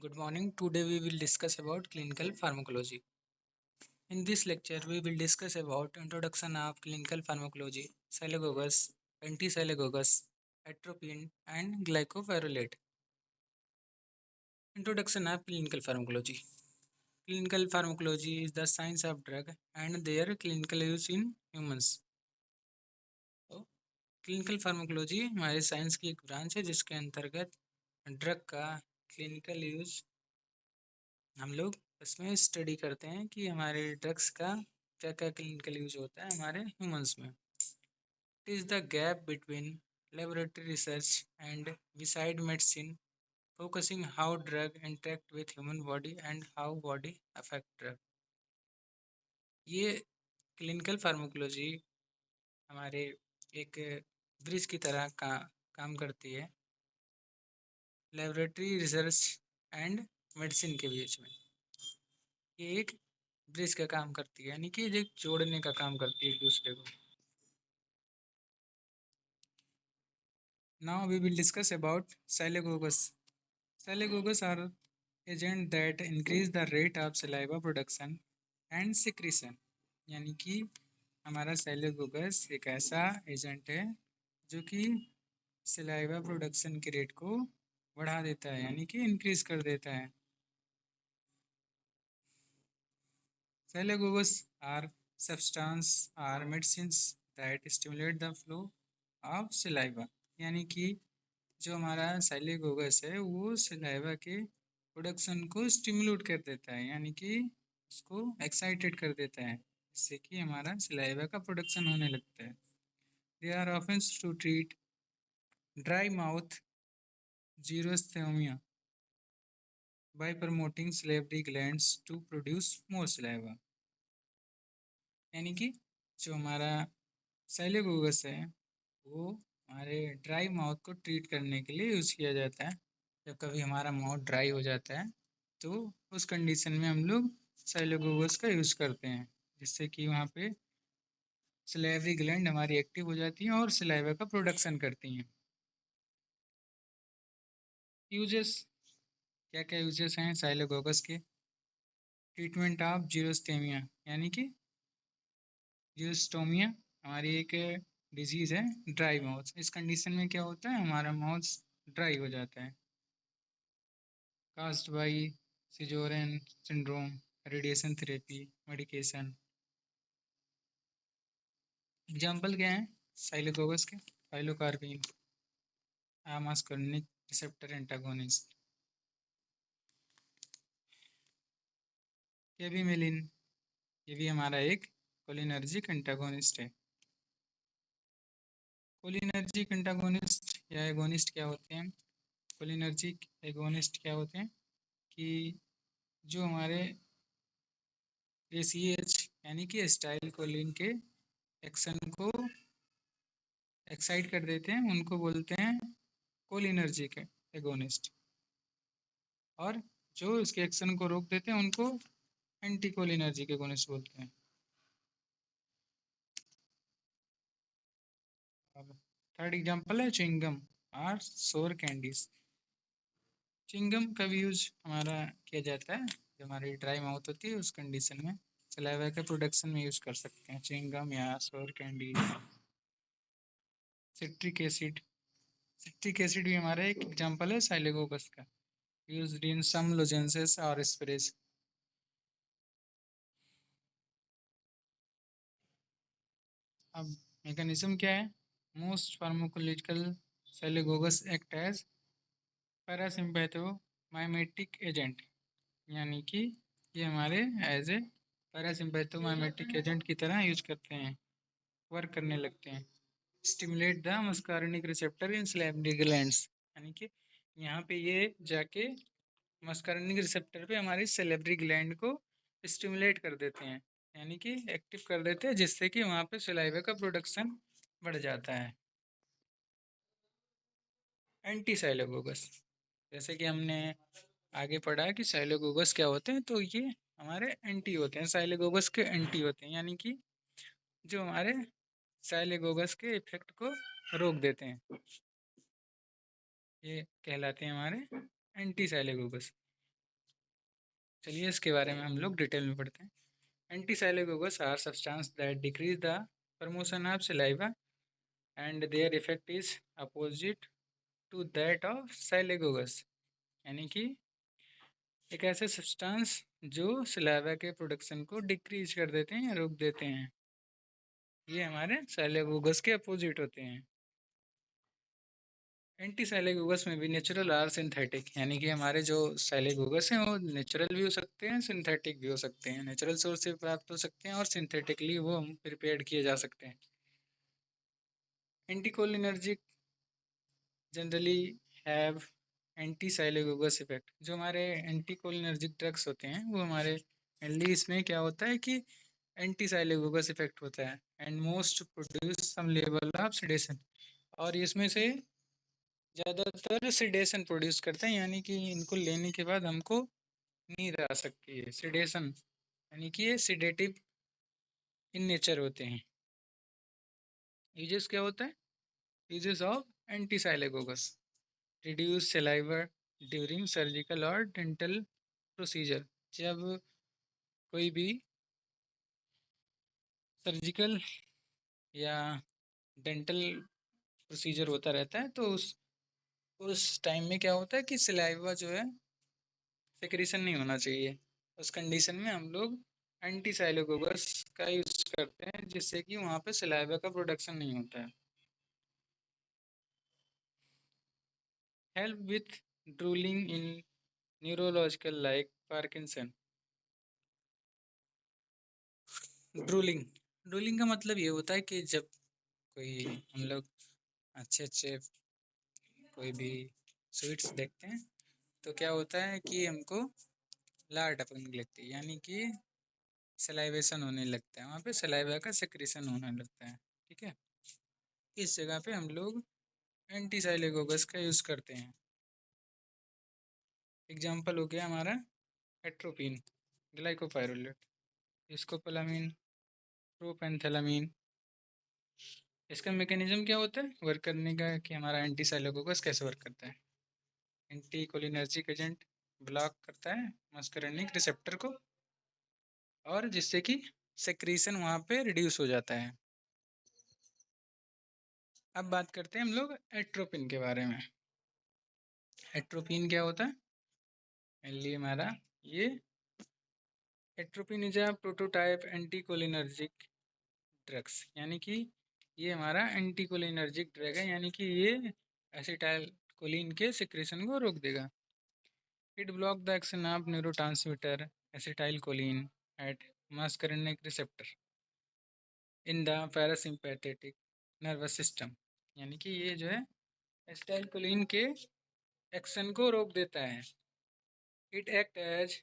Good morning. Today we will discuss about clinical pharmacology. In this lecture, we will discuss about introduction of clinical pharmacology, Cylagogus, anti-cylagogus, atropine, and glycopyrrolate. Introduction of clinical pharmacology. Clinical pharmacology is the science of drug and their clinical use in humans. तो clinical pharmacology हमारे science की एक branch है जिसके अंतर्गत drug का clinical use हम लोग इसमें स्टडी करते हैं कि हमारे ड्रग्स का क्या क्या क्लिनिकल यूज होता है हमारे ह्यूमंस में. It is the gap between laboratory research and beside medicine focusing how drug interact with human body and how body affect drug. ये क्लिनिकल फार्माकोलॉजी हमारे एक ब्रिज की तरह काम करती है लेबोरेटरी रिसर्च एंड मेडिसिन के बीच में. ये एक ब्रिज का काम करती है यानी कि एक जोड़ने का काम करती है एक दूसरे को. Now we will discuss about cylagogus. Cylagogus are agent that increase the rate of saliva production and secretion. यानी कि हमारा साइलोगोगस एक ऐसा एजेंट है जो कि सलाइवा प्रोडक्शन के रेट को बढ़ा देता है यानी कि इंक्रीज कर देता है. Cylagogus are substance or medicines that stimulate the flow of saliva. यानी कि जो हमारा साइलेगोगस है वो सलाइवा के प्रोडक्शन को स्टिमुलेट कर देता है यानी कि उसको एक्साइटेड कर देता है जिससे कि हमारा सलाइवा का प्रोडक्शन होने लगता है. They are often to treat dry mouth xerostomia by promoting salivary glands to produce more saliva. यानी कि जो हमारा साइलेगोगस है वो हमारे ड्राई माउथ को ट्रीट करने के लिए यूज़ किया जाता है. जब कभी हमारा माउथ ड्राई हो जाता है तो उस कंडीशन में हम लोग साइलोगोगस का यूज़ करते हैं जिससे कि वहाँ पे सलाइवरी ग्लैंड हमारी एक्टिव हो जाती हैं और सलाइवा का प्रोडक्शन करती हैं. यूजेस क्या क्या यूजेस हैं साइलोगोगस के. ट्रीटमेंट ऑफ जीरोस्टोमिया यानी कि जीरोस्टोमिया हमारी एक डिजीज़ है ड्राई माउथ. इस कंडीशन में क्या होता है हमारा माउथ ड्राई हो जाता है caused by Sjögren syndrome, radiation therapy, medication. Example क्या है साइलोगोगस के. Pilocarpine, muscarinic receptor antagonist. Cevimeline ये भी हमारा एक कोलिनर्जिक एंटागोनिस्ट है. कोलिनर्जिक एंटागोनिस्ट या एगोनिस्ट क्या होते हैं. कोलिनर्जिक एगोनिस्ट क्या होते हैं कि जो हमारे ACH यानी कि एसिटाइल कोलिन के एक्शन को एक्साइट कर देते हैं उनको बोलते हैं कोलिनर्जिक एगोनिस्ट. और जो इसके एक्शन को रोक देते हैं उनको एंटी कोलिनर्जिक एगोनिस्ट बोलते हैं. थर्ड एग्जांपल है च्युइंगम और सोर कैंडीज. च्युइंगम का भी यूज हमारा किया जाता है जब हमारी ड्राई माउथ होती है उस कंडीशन में सलाइवा के प्रोडक्शन में यूज कर सकते हैं च्युइंगम या सोर candy. Citric acid. Citric acid भी हमारा एक एग्जांपल है साइलेगोगस का. यूज्ड इन सम लोजेंसेस और स्प्रेज. अब मैकेनिज्म क्या है. Most pharmacological sialogogues act as parasympathomimetic agent. यानी कि ये हमारे एज ए पैरासिम्पैथोमाइमेटिक एजेंट की तरह यूज करते हैं वर्क करने लगते हैं. Stimulate the muscarinic receptor in salivary glands. यानी कि यहाँ पे ये जाके मस्कार्निक रिसेप्टर पे हमारी सलाइवरी ग्लैंड को स्टिमुलेट कर देते हैं यानी कि एक्टिव कर देते हैं जिससे कि वहाँ पे सलाइवा का प्रोडक्शन बढ़ जाता है. एंटी साइलोगोगस जैसे कि हमने आगे पढ़ा कि साइलोगोगस क्या होते हैं तो ये हमारे एंटी होते हैं. साइलोगोगस के एंटी होते हैं यानी कि जो हमारे साइलोगोगस के इफेक्ट को रोक देते हैं ये कहलाते हैं हमारे एंटी साइलोगोगस. चलिए इसके बारे में हम लोग डिटेल में पढ़ते हैं। Antisialogogues are substance that decrease the promotion of saliva and their effect is opposite to that of sialogogues, यानी कि एक ऐसे सब्सटेंस जो सलाइवा के प्रोडक्शन को डिक्रीज कर देते हैं या रोक देते हैं, ये हमारे साइलोगोगस के अपोजिट होते हैं। एंटी साइलोगोगस में भी नेचुरल आर सिंथेटिक, यानी कि हमारे जो साइलोगोगस हैं वो नेचुरल भी हो सकते हैं, सिंथेटिक भी हो सकते हैं। नेचुरल सोर्स से प्राप्त हो सकते हैं और सिंथेटिकली वो हम प्रिपेयर्ड किए जा सकते हैं। Anticholinergic generally have anti sialogogues effect. जो हमारे एंटीकोलिनर्जिक ड्रग्स होते हैं वो हमारे मेनली इसमें क्या होता है कि एंटी साइलोगोगस इफेक्ट होता है and most produce some level of sedation, और इसमें से ज़्यादातर सिडेशन प्रोड्यूस करते हैं, यानी कि इनको लेने के बाद हमको नींद आ सकती है। सिडेशन यानी कि ये सिडेटिव इन नेचर होते हैं। यूजेस क्या होता है? Uses of anti sialogogues: reduce saliva during surgical और डेंटल प्रोसीजर। जब कोई भी सर्जिकल या डेंटल प्रोसीजर होता रहता है तो उस टाइम में क्या होता है कि सलाइवा जो है सेक्रेशन नहीं होना चाहिए। उस कंडीशन में हम लोग एंटी साइलोगोगस का यूज करते हैं जिससे कि वहाँ पे सलाइवा का प्रोडक्शन नहीं होता है। Help with drooling in neurological like Parkinson. Drooling drooling का मतलब ये होता है कि जब कोई हम लोग अच्छे अच्छे कोई भी स्वीट्स देखते हैं तो क्या होता है कि हमको लार टपकने लगती है, यानी कि सलाइवेशन होने लगता है, वहाँ पे सलाइवा का सेक्रेशन होने लगता है। ठीक है, इस जगह पे हम लोग एंटी साइलोगोगस का यूज़ करते हैं। एग्जाम्पल हो गया हमारा एट्रोपिन, ग्लाइकोपाइरोलेट, स्कोपोलामिन, प्रोपेंथेलामीन। इसका मैकेनिज्म क्या होता है वर्क करने का, कि हमारा एंटी साइलोगोगस कैसे वर्क करता है? एंटी कोलिनर्जिक एजेंट, ब्लॉक करता है मस्करनिक रिसेप्टर को, और जिससे कि सेक्रीशन वहाँ पे रिड्यूस हो जाता है। अब बात करते हैं हम लोग एट्रोपिन के बारे में। एट्रोपिन क्या होता है? मेनली हमारा ये atropine is a prototype anticholinergic drugs, यानी कि ये हमारा एंटीकोलिनर्जिक ड्रग है, यानी कि ये एसिटाइल कोलिन के सिक्रेशन को रोक देगा। It block the action of neurotransmitter acetylcholine at muscarinic receptor in the parasympathetic nervous system, यानी कि ये जो है एसिटाइल कोलिन के एक्शन को रोक देता है। It acts as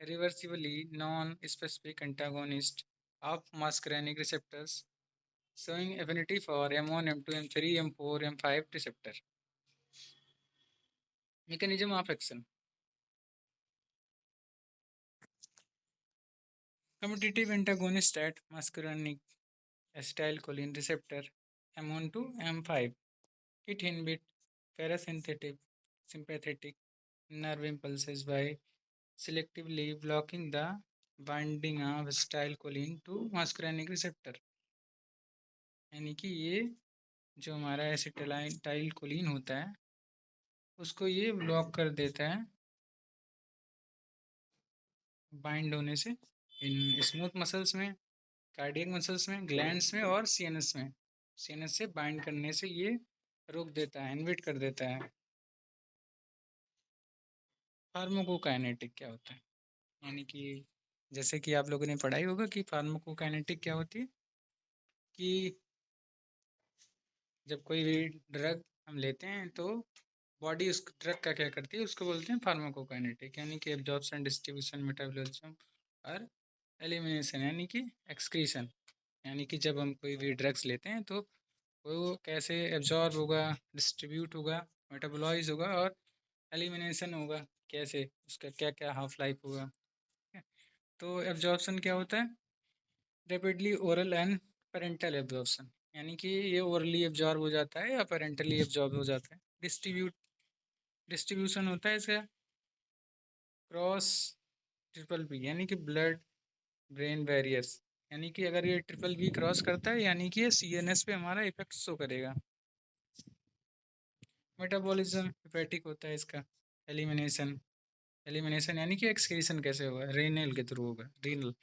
reversibly non-specific antagonist of muscarinic receptors, showing affinity for M1, M2, M3, M4, M5 receptor. Mechanism of action: competitive antagonist at muscarinic acetylcholine receptor M1 to M5. It inhibits parasympathetic sympathetic nerve impulses by selectively blocking the binding of acetylcholine to muscarinic receptor, यानी कि ये जो हमारा acetyl choline होता है उसको ये block कर देता है बाइंड होने से इन स्मूथ मसल्स में, कार्डियक मसल्स में, ग्लैंड्स में और सीएनएस में। सीएनएस से बाइंड करने से ये रोक देता है, इन्विट कर देता है। फार्माकोकाइनेटिक क्या होता है? यानी कि जैसे कि आप लोगों ने पढ़ाई होगा कि फार्माकोकाइनेटिक क्या होती है, कि जब कोई भी ड्रग हम लेते हैं तो बॉडी उस ड्रग का क्या करती है उसको बोलते हैं फार्माकोकाइनेटिक, यानी कि एब्जॉर्प्शन, डिस्ट्रीब्यूशन, मेटाबॉलिज्म और एलिमिनेशन, यानी कि एक्सक्रीशन। यानी कि जब हम कोई भी ड्रग्स लेते हैं तो वो कैसे एब्जॉर्ब होगा, डिस्ट्रीब्यूट होगा, मेटाबोलाइज होगा और एलिमिनेशन होगा, कैसे उसका क्या क्या हाफ लाइफ होगा। तो एब्जॉर्प्शन क्या होता है? Rapidly oral and parental absorption, यानी कि ये ओरली एब्जॉर्ब हो जाता है या पेरेंटली एब्जॉर्ब हो जाता है। डिस्ट्रीब्यूशन होता है इसका क्रॉस ट्रिपल बी यानी कि ब्लड ब्रेन बैरियर्स, यानी कि अगर ये ट्रिपल बी क्रॉस करता है यानी कि ये सीएनएस पे हमारा इफेक्ट शो करेगा। मेटाबॉलिज्म हेपेटिक होता है इसका। एलिमिनेशन, एलिमिनेशन यानी कि एक्सक्रीशन कैसे होगा, रेनल के थ्रू होगा, renal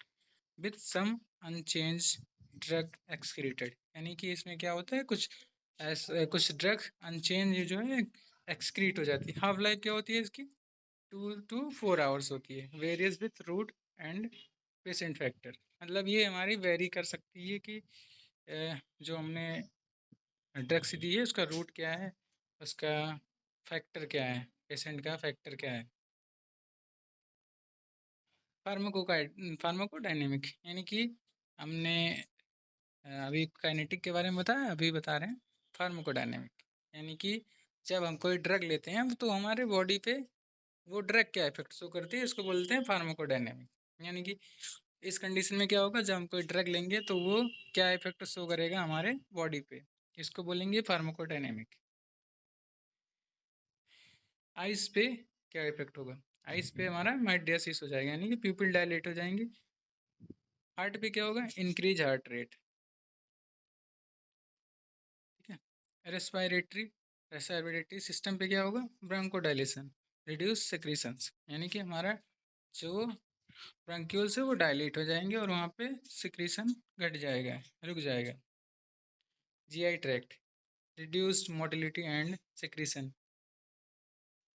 with some unchanged drug excreted, यानी कि इसमें क्या होता है, कुछ ड्रग अनचेंज जो है एक्सक्रीट हो जाती है। हाफ लाइफ क्या होती है इसकी, 2 to 4 आवर्स होती है। Varies with route and patient factor, मतलब ये हमारी वेरी कर सकती है कि जो हमने ड्रग्स दी है उसका रूट क्या है, उसका फैक्टर क्या है, पेशेंट का फैक्टर क्या है। फार्माकोडायनेमिक यानी कि हमने अभी काइनेटिक के बारे में बताया, अभी बता रहे हैं फार्माकोडायनेमिक, यानी कि जब हम कोई ड्रग लेते हैं तो हमारे बॉडी पे वो ड्रग क्या इफेक्ट शो करती है, इसको बोलते हैं फार्माकोडायनेमिक। यानी कि इस कंडीशन में क्या होगा, जब हम कोई ड्रग लेंगे तो वो क्या इफेक्ट शो करेगा हमारे बॉडी पे, इसको बोलेंगे फार्माकोडायनेमिक। आइस पे क्या इफेक्ट होगा, आइस पे हमारा माइडियासिस हो जाएगा, यानी कि प्यूपिल डायलेट हो जाएंगे। हार्ट पे क्या होगा, इंक्रीज हार्ट रेट, ठीक है। रेस्पिरेटरी सिस्टम पे क्या होगा, ब्रोंकोडायलेशन, रिड्यूस सेक्रीशंस, यानी कि हमारा जो ब्रांक्यूल्स है वो डायलेट हो जाएंगे और वहाँ पे सिक्रीशन घट जाएगा, रुक जाएगा। GI tract, reduced motility and secretion,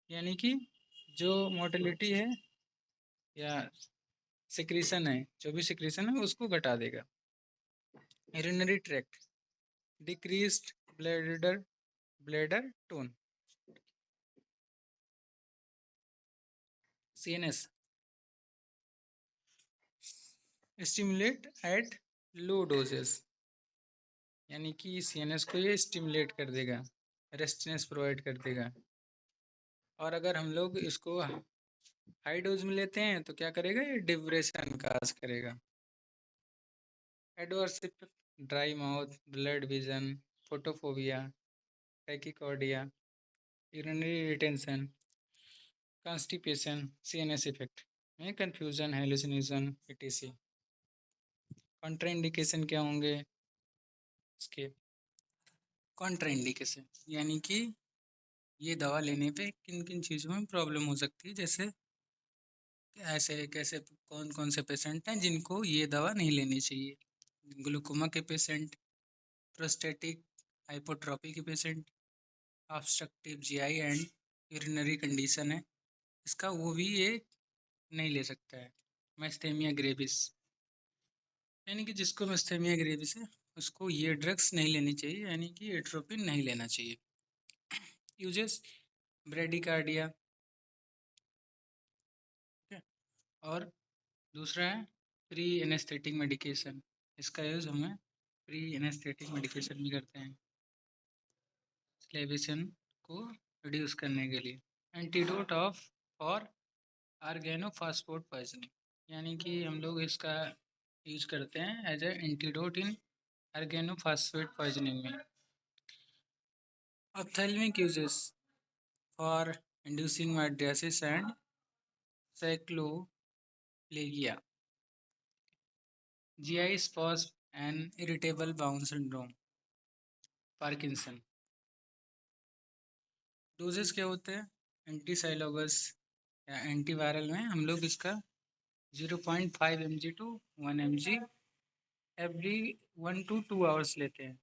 यानी कि जो मोटिलिटी है या सिक्रीशन है, जो भी सिक्रीशन है उसको घटा देगा। Urinary tract, decreased bladder bladder tone. CNS, stimulate at low doses, यानी कि सीएनएस को ये स्टिमुलेट कर देगा, रेस्टनेस प्रोवाइड कर देगा। और अगर हम लोग इसको हाई डोज में लेते हैं तो क्या करेगा, ये डिप्रेशन काज करेगा। Adverse effect, dry mouth, blood vision, photophobia, tachycardia, urinary retention, constipation. CNS effect में कंफ्यूजन, हेलुसिनेशन, एटीसी। कॉन्ट्राइंडिकेशन क्या होंगे इसके, कॉन्ट्राइंडिकेशन यानी कि ये दवा लेने पे किन किन चीज़ों में प्रॉब्लम हो सकती है, जैसे ऐसे कैसे कौन कौन से पेशेंट हैं जिनको ये दवा नहीं लेनी चाहिए, ग्लूकोमा के पेशेंट, प्रोस्टेटिक हाइपोट्रोपी के patient, obstructive GI and urinary condition है इसका, वो भी ये नहीं ले सकता है। मैस्थेमिया ग्रेविस, यानी कि जिसको मैस्थेमिया ग्रेविस है उसको ये ड्रग्स नहीं लेनी चाहिए, यानी कि एट्रोपिन नहीं लेना चाहिए। यूजेस, ब्रेडिकार्डिया, और दूसरा है प्री एनेस्थेटिक मेडिकेशन, इसका यूज़ हमें प्री एनेस्थेटिक मेडिकेशन भी करते हैं स्लेविशन को रिड्यूस करने के लिए। Antidote of for organophosphate poisoning, यानी कि हम लोग इसका यूज करते हैं as a antidote in organophosphate poisoning में। Ophthalmic uses for inducing mydriasis and cycloplegia, GI spasm and irritable bowel syndrome, Parkinson. Doses क्या होते हैं, एंटीसाइलोगस या एंटीवायरल में हम लोग इसका 0.5 mg to 1 mg every 1 to 2 hours लेते हैं।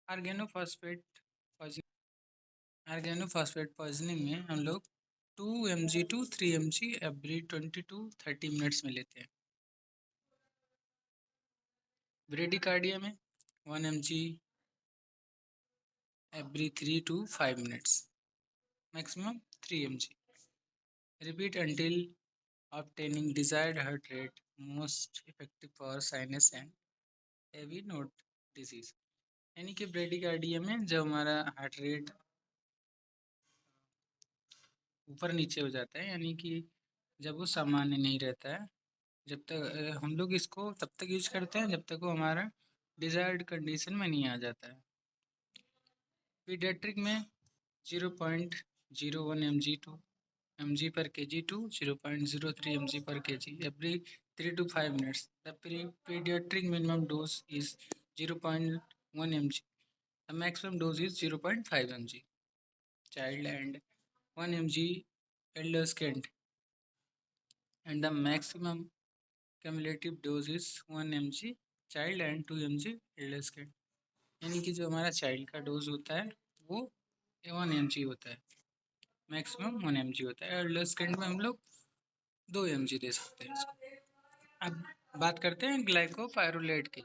आर्गेनोफॉस्फेट आर्गेनोफॉस्फेट पॉइजनिंग में हम लोग 2 mg to 3 mg every 20 to 30 minutes में लेते हैं। ब्रेडिकार्डिया में 1 mg every 3 to 5 minutes, maximum 3 mg। Repeat until obtaining desired heart rate, most effective for sinus and heavy note disease, यानी कि ब्रेडिकार्डिया में जब हमारा हार्ट रेट ऊपर नीचे हो जाता है, यानी कि जब वो सामान्य नहीं रहता है, जब तक हम लोग इसको तब तक यूज करते हैं जब तक वो हमारा डिजायर्ड कंडीशन में नहीं आ जाता है। पीडियाट्रिक में 0.01 mg to mg per kg to 0.03 mg per kg every 3 to 5 minutes. The pediatric minimum dose is 0.1 mg. The maximum dose is 0.5 mg. Child and 1 mg adolescent, and the maximum cumulative dose is 1 mg child and 2 mg adolescent. यानी कि जो हमारा child का dose होता है वो 1 mg होता है, मैक्सिमम 1 mg होता है। एडोलेसेंट में हम लोग 2 mg दे सकते हैं इसको। अब बात करते हैं ग्लाइकोपाइरुलेट की।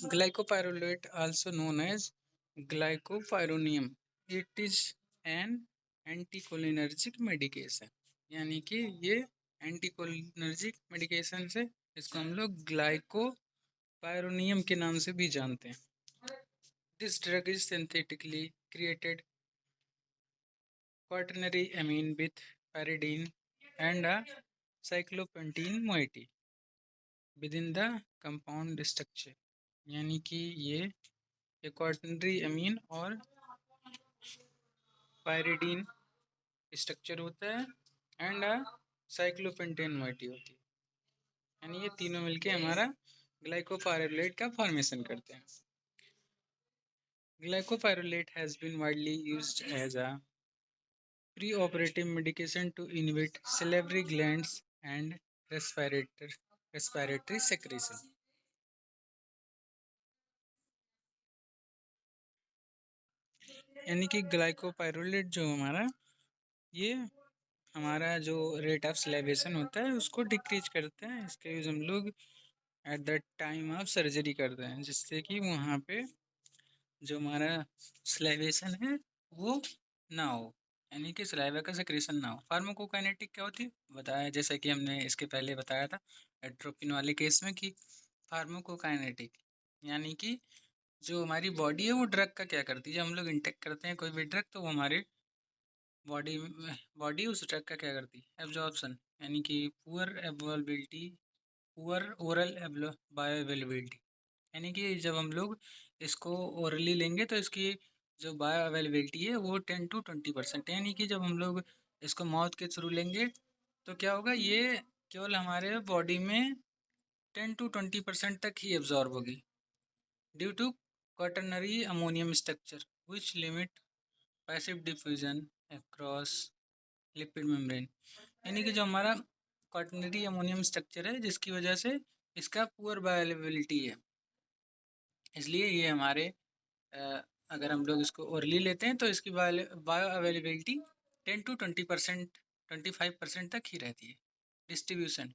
Glycopyrrolate also known as glycopyrronium, it is an anticholinergic medication. यानी कि ये एंटीकोलिनर्जिक मेडिकेशन से इसको हम लोग ग्लाइकोपाइरोनियम के नाम से भी जानते हैं। This drug is synthetically created quaternary amine with pyridine and a cyclopentene moiety within the compound structure। यानी कि ये क्वाटरनरी अमीन और पायरिडीन स्ट्रक्चर होता है एंड साइक्लोपेंटेन मोइटी होती है। यानी ये तीनों मिलके हमारा ग्लाइकोपाइरुलेट का फॉर्मेशन करते हैं। Glycopyrrolate has been widely used as a pre-operative medication to inhibit salivary glands and respiratory secretion। यानी कि ग्लाइकोपाइरुलेट जो ये हमारा जो रेट ऑफ सलाइवेशन होता है उसको डिक्रीज करते हैं। इसका यूज हम लोग at the time of surgery करते हैं, जिससे कि वहाँ पे जो हमारा सलाइवेशन है वो ना हो, यानी कि सलाइवा का सेक्रेशन ना हो। फार्माकोकाइनेटिक क्या होती है बताया, जैसे कि हमने इसके पहले बताया था एट्रोपिन वाले केस में कि फार्माकोकाइनेटिक यानी कि जो हमारी बॉडी है वो ड्रग का क्या करती है। जब हम लोग इंटेक करते हैं कोई भी ड्रग तो वो हमारे बॉडी उस ड्रग का क्या करती है, एब्जॉर्प्शन, यानी कि poor availability, poor oral bio availability. यानी कि जब हम लोग इसको ओरली लेंगे तो इसकी जो बायो अवेलेबिलिटी है वो 10 to 20% है। यानी कि जब हम लोग इसको माउथ के थ्रू लेंगे तो क्या होगा, ये केवल हमारे बॉडी में 10 to 20% तक ही एब्जॉर्ब होगी due to quaternary ammonium structure which limit passive diffusion across lipid membrane. यानी कि जो हमारा क्वाटरनरी अमोनियम स्ट्रक्चर है जिसकी वजह से इसका पुअर बायो अवेलेबिलिटी है, इसलिए ये हमारे अगर हम लोग इसको ओरली लेते हैं तो इसकी बायो अवेलेबिलिटी 10 to 20%, 25% तक ही रहती है। Distribution,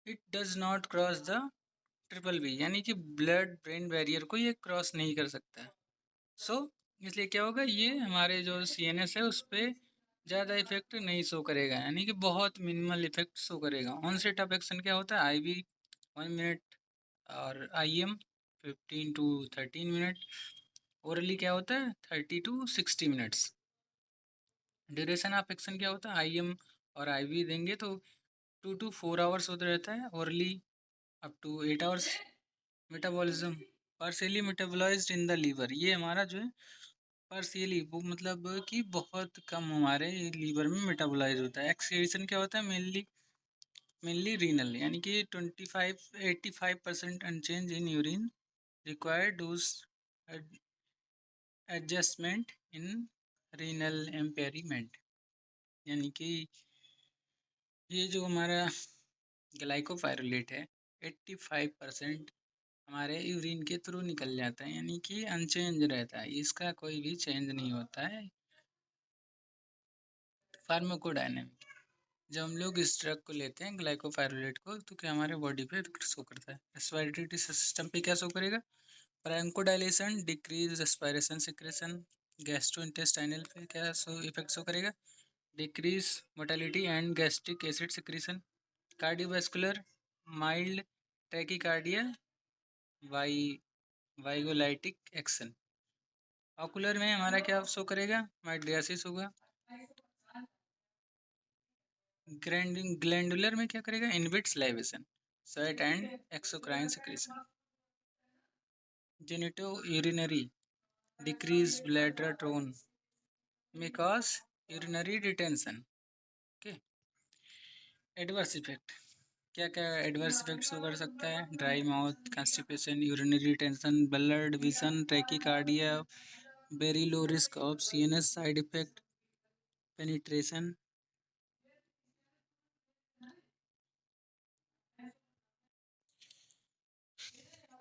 it does not cross the BBB, यानी कि ब्लड ब्रेन बैरियर को ये क्रॉस नहीं कर सकता है। सो इसलिए क्या होगा, ये हमारे जो CNS है उस पर ज़्यादा इफेक्ट नहीं शो करेगा, यानी कि बहुत मिनिमल इफेक्ट शो करेगा। ऑनसेट ऑफ एक्शन क्या होता है, IV 1 मिनट और IM 15 to 13 मिनट। ओरली क्या होता है 30 to 60 minutes. Duration of action क्या होता है, IM और IV देंगे तो 2 to 4 आवर्स होता रहता है, orally up to 8 hours. Metabolism, partially metabolised in the liver, ये हमारा जो है पार्शियली वो मतलब कि बहुत कम हमारे लीवर में मेटाबोलाइज होता है। एक्सक्रीशन क्या होता है, मेनली रीनल, यानी कि 85% unchanged in urine required dose adjustment in renal impairment. यानी कि ये जो हमारा ग्लाइकोपाइरुलेट है 85% हमारे यूरिन के थ्रू निकल जाता है, यानी कि अनचेंज रहता है, इसका कोई भी चेंज नहीं होता है। फार्माकोडायनेमिक, जब हम लोग इस ड्रग को लेते हैं ग्लाइकोपाइरुलेट को तो क्या हमारे बॉडी पे शो करता है, रेस्पिरेटरी सिस्टम पे क्या शो करेगा, bronchodilation, decrease respiration secretion. Gastrointestinal पे क्या इफेक्ट शो करेगा, decrease motility and gastric acid secretion. Cardiovascular, mild tachycardia, वाई वाइगोलाइटिक एक्शन। ऑकुलर में हमारा क्या शो करेगा, माइड्रियासिस होगा। ग्लैंडुलर में क्या करेगा, inhibit salivation, sweat and exocrine secretion. Genitourinary, decrease bladder tone, may cause urinary retention। Okay. Adverse effect, क्या क्या एडवर्स इफेक्ट्स हो कर सकता है? Dry mouth, constipation, urinary tension, blurred vision, tachycardia, very low risk of CNS side effect, penetration.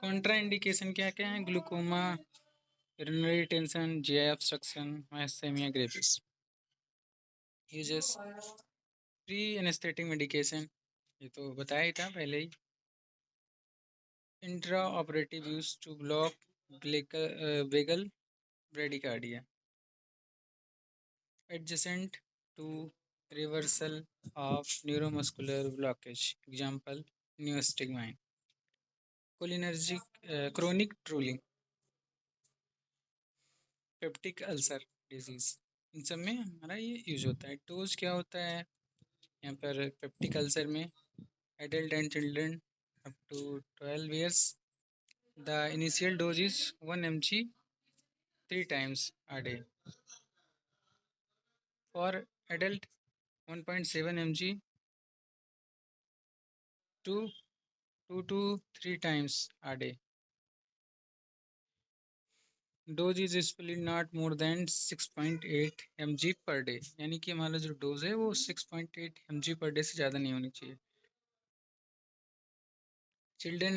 Contraindication क्या क्या है? Glaucoma, urinary tension, GI obstruction, myasthenia gravis. Uses, pre anaesthetic medication, ये तो बताया ही था पहले ही। Intra operative use to block vagal bradycardia, adjacent to reversal of neuromuscular blockage, example neostigmine. Cholinergic chronic drooling, peptic ulcer disease, इन सब में हमारा ये यूज होता है। डोज क्या होता है यहाँ पर पेप्टिक अल्सर में? Adult and children up to 12 years. The initial dose is 1 mg 3 times a day. For adult, 1.7 mg 2 to 3 times a day. Dose is split not more than 6.8 mg per day, यानी कि हमारा जो dose है वो 6.8 mg per day से ज़्यादा नहीं होनी चाहिए। Children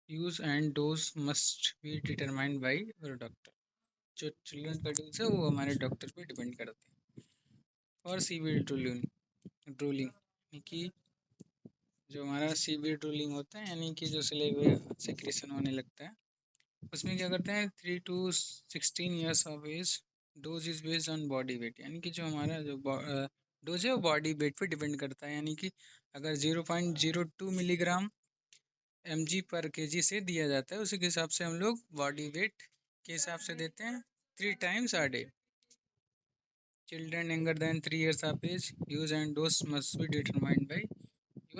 use and dose must be determined by doctor. जो चिल्ड्रन का डोज है वो हमारे डॉक्टर पे डिपेंड करते हैं। और सीवियर ड्रूलिंग, यानी कि जो हमारा सीवियर ड्रूलिंग होता है, यानी कि जो सिलेबे सेक्रेशन होने लगता है, उसमें क्या करते हैं 3 to 16 years of age. Dose is based on body weight, यानी कि जो हमारा जो डोज है वो बॉडी वेट पे डिपेंड करता है, यानी कि अगर 0.02 मिलीग्राम mg पर kg से दिया जाता है, उसी के हिसाब से हम लोग बॉडी वेट के हिसाब से देते हैं 3 times a day। Children younger than 3 years of age, use and dose must be determined by